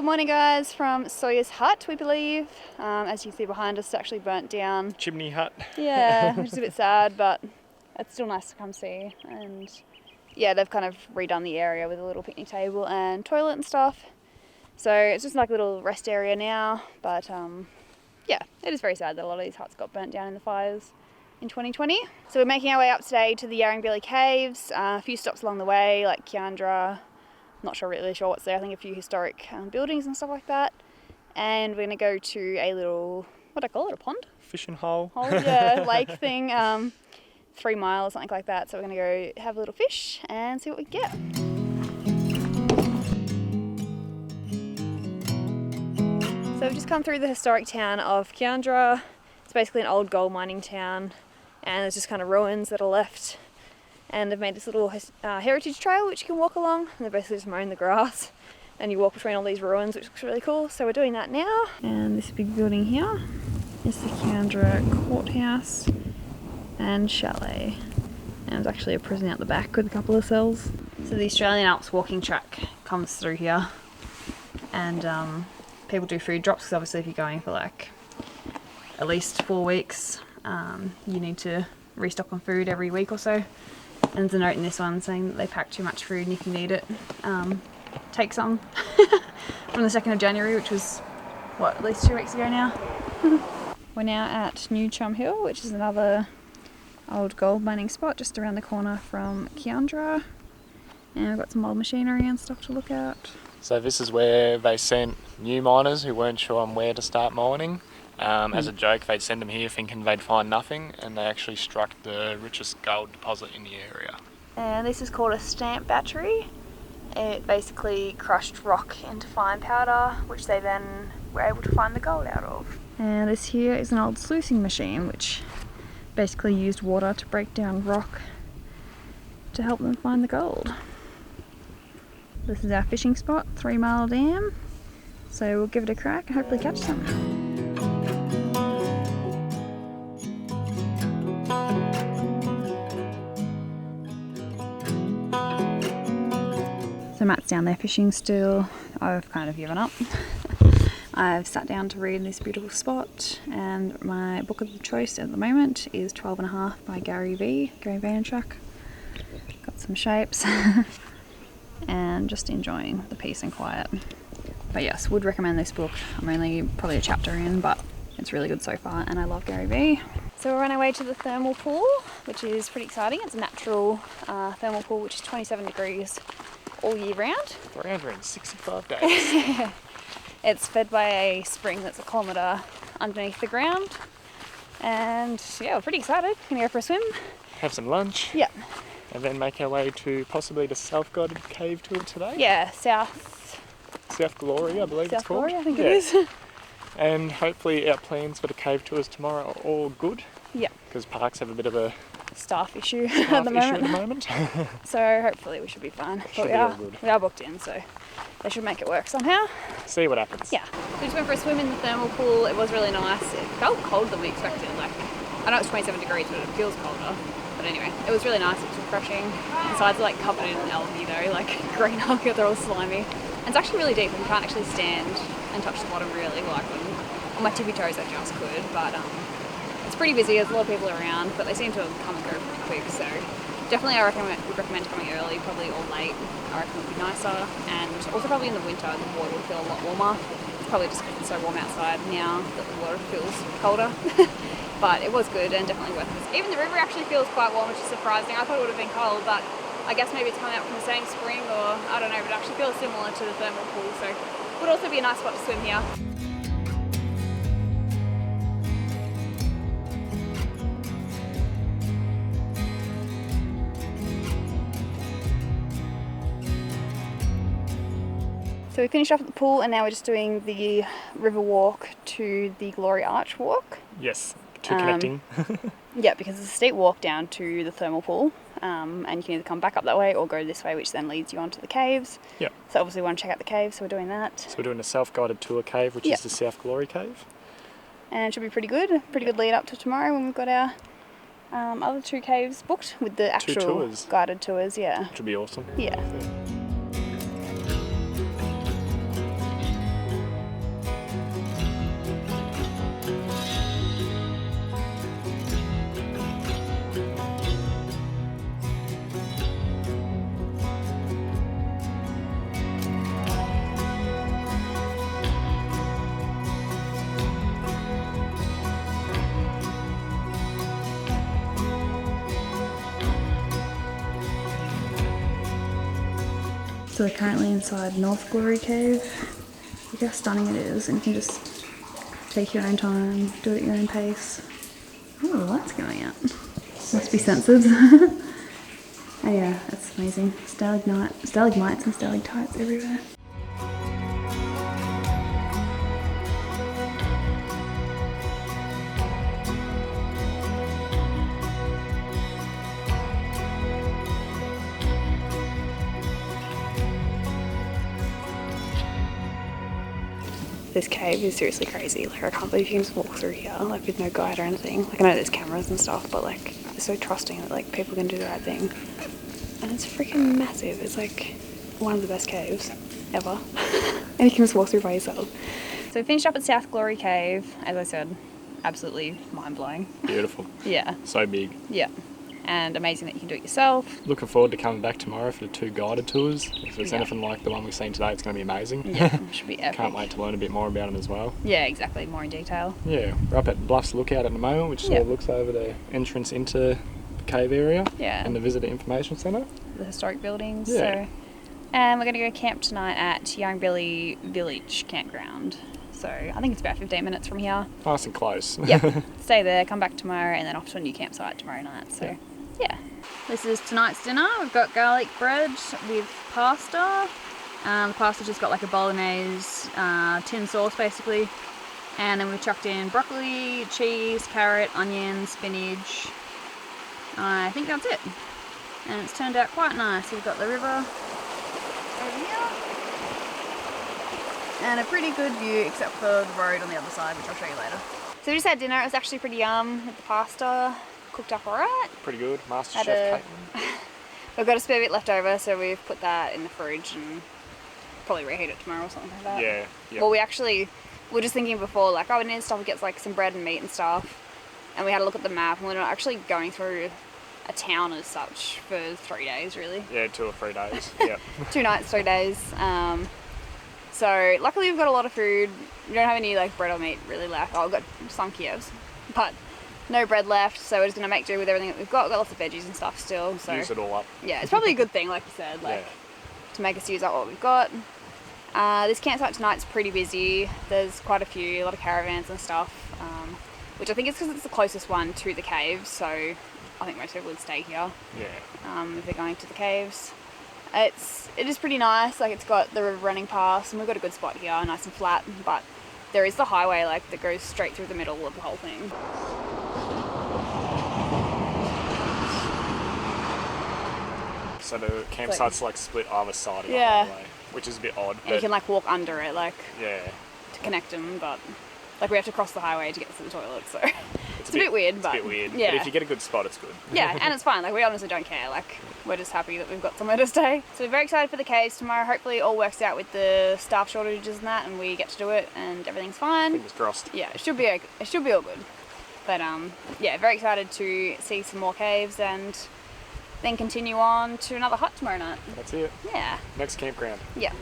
Good morning guys from Sawyers Hut, we believe. As you can see behind us, it's actually burnt down. Chimney hut. Yeah, which is a bit sad, but it's still nice to come see. And yeah, they've kind of redone the area with a little picnic table and toilet and stuff. So it's just like a little rest area now, but yeah, it is very sad that a lot of these huts got burnt down in the fires in 2020. So we're making our way up today to the Yarrangobilly Caves, a few stops along the way, like Kiandra, not really sure what's there, I think a few historic buildings and stuff like that. And we're going to go to a little, what do I call it, a pond? Fishing hole. Yeah, lake thing, 3 miles, something like that. So we're going to go have a little fish and see what we can get. So we've just come through the historic town of Kiandra. It's basically an old gold mining town, and there's just kind of ruins that are left. And they've made this little heritage trail which you can walk along, and they've basically just mown the grass and you walk between all these ruins, which looks really cool. So we're doing that now. And this big building here is the Kiandra courthouse and chalet. And there's actually a prison out the back with a couple of cells. So the Australian Alps walking track comes through here, and people do food drops, because obviously if you're going for like at least 4 weeks, you need to restock on food every week or so. And there's a note in this one saying that they pack too much food, and if you need it, take some. From the 2nd of January, which was, what, at least 2 weeks ago now. We're now at New Chum Hill, which is another old gold mining spot just around the corner from Kiandra. And we've got some old machinery and stuff to look at. So this is where they sent new miners who weren't sure on where to start mining. As a joke, they'd send them here thinking they'd find nothing, and they actually struck the richest gold deposit in the area. And this is called a stamp battery. It basically crushed rock into fine powder, which they then were able to find the gold out of. And this here is an old sluicing machine, which basically used water to break down rock to help them find the gold. This is our fishing spot, 3 Mile Dam. So we'll give it a crack and hopefully catch some. So Matt's down there fishing still. I've kind of given up. I've sat down to read this beautiful spot, and my book of choice at the moment is 12.5 by Gary Vaynerchuk. Got some shapes and just enjoying the peace and quiet. But yes, would recommend this book. I'm only probably a chapter in, but it's really good so far, and I love Gary V. So we're on our way to the thermal pool, which is pretty exciting. It's a natural thermal pool, which is 27 degrees all year round. 365 days. It's fed by a spring that's 1 kilometre underneath the ground. And yeah, we're pretty excited. Gonna go for a swim. Have some lunch. Yeah. And then make our way to possibly the self-guided cave tour today. Yeah, South Glory, I believe it's called. Glory, I think it is. And hopefully our plans for the cave tours tomorrow are all good. Yeah. Because parks have a bit of a staff issue at the moment. So So hopefully we should be fine. Should be all good. We are booked in, so they should make it work somehow. see what happens. Yeah. We just went for a swim in the thermal pool. It was really nice. It felt colder than we expected. Like, I know it's 27 degrees, but it feels colder. But anyway, it was really nice. It was refreshing. The sides are like covered in algae though, like green algae. They're all slimy. And it's actually really deep, and you can't actually stand and touch the bottom really. Like on my tippy toes I just could, but it's pretty busy. There's a lot of people around, but they seem to come and go pretty quick. So definitely I would recommend coming early, probably or late. I reckon it would be nicer. And also probably in the winter the water would feel a lot warmer. It's probably just because it's so warm outside now that the water feels colder. But it was good and definitely worth it. Even the river actually feels quite warm, which is surprising. I thought it would have been cold, but I guess maybe it's coming out from the same spring, or I don't know, but it actually feels similar to the thermal pool, so it would also be a nice spot to swim here. So we finished off at the pool, and now we're just doing the river walk to the Glory Arch walk. Yes, to connecting. Yeah, because it's a steep walk down to the thermal pool, and you can either come back up that way or go this way, which then leads you onto the caves. Yeah. So obviously we want to check out the caves, so we're doing that. So we're doing a self-guided tour cave, which is the South Glory Cave. And it should be pretty good lead up to tomorrow when we've got our other 2 caves booked with the actual guided tours. Yeah. Which would be awesome. Yeah. So we're currently inside North Glory Cave. Look how stunning it is, and you can just take your own time, do it at your own pace. Oh, the light's going out. Must be censored. Oh yeah, that's amazing. Stalagmites and stalactites everywhere. This cave is seriously crazy. Like, I can't believe you can just walk through here, like, with no guide or anything. Like, I know there's cameras and stuff, but like, they're so trusting that like people can do the right thing. And it's freaking massive. It's like one of the best caves ever. And you can just walk through by yourself. So we finished up at South Glory Cave. As I said, absolutely mind-blowing. Beautiful. Yeah. So big. Yeah. And amazing that you can do it yourself. Looking forward to coming back tomorrow for the 2 guided tours. If it's Yeah. anything like the one we've seen today, it's going to be amazing. Yeah, should be epic. Can't wait to learn a bit more about them as well. Yeah, exactly. More in detail. Yeah, we're up at Bluff's Lookout at the moment, which sort of looks over the entrance into the cave area. Yeah. And the Visitor Information Centre. The historic buildings. Yeah. So, and we're going to go camp tonight at Yarrangobilly Village Campground. So I think it's about 15 minutes from here. Nice and close. Yep. Stay there, come back tomorrow, and then off to a new campsite tomorrow night. So, yeah. This is tonight's dinner. We've got garlic bread with pasta. The pasta's just got like a bolognese tin sauce basically. And then we've chucked in broccoli, cheese, carrot, onion, spinach. I think that's it. And it's turned out quite nice. We've got the river over here. And a pretty good view except for the road on the other side, which I'll show you later. So we just had dinner. It was actually pretty yum with the pasta. Cooked up alright. Pretty good. Master Chef Katelyn. We've got a spare bit left over, so we've put that in the fridge and probably reheat it tomorrow or something like that. Yeah. Well, we were just thinking before, like, oh, we need stuff to get like some bread and meat and stuff. And we had a look at the map, and we're not actually going through a town as such for 3 days, really. Yeah, 2 or 3 days. Yeah. 2 nights, 3 days. So luckily we've got a lot of food. We don't have any like bread or meat really left. Oh, we've got some Kievs, but no bread left. So we're just gonna make do with everything that we've got. We've got lots of veggies and stuff still. So Use it all up. yeah, it's probably a good thing, like you said, like to make us use up what we've got. This campsite tonight's pretty busy. There's quite a lot of caravans and stuff, which I think is because it's the closest one to the caves. So I think most people would stay here. Yeah. If they're going to the caves. It is pretty nice. Like, it's got the river running past, and we've got a good spot here, nice and flat. But there is the highway like that goes straight through the middle of the whole thing. So the campsite's like split either side of the Yeah. highway, which is a bit odd. And you can like walk under it, like Yeah. to connect them, but like we have to cross the highway to get to the toilet, so it's a bit weird. It's but a bit weird. yeah. But if you get a good spot, it's good. Yeah, and it's fine. Like, we honestly don't care. Like, we're just happy that we've got somewhere to stay. So we're very excited for the caves tomorrow. Hopefully it all works out with the staff shortages and that, and we get to do it and everything's fine. Fingers crossed. Yeah, it should be all good. But yeah, very excited to see some more caves and then continue on to another hut tomorrow night. That's it. Yeah. Next campground. Yeah.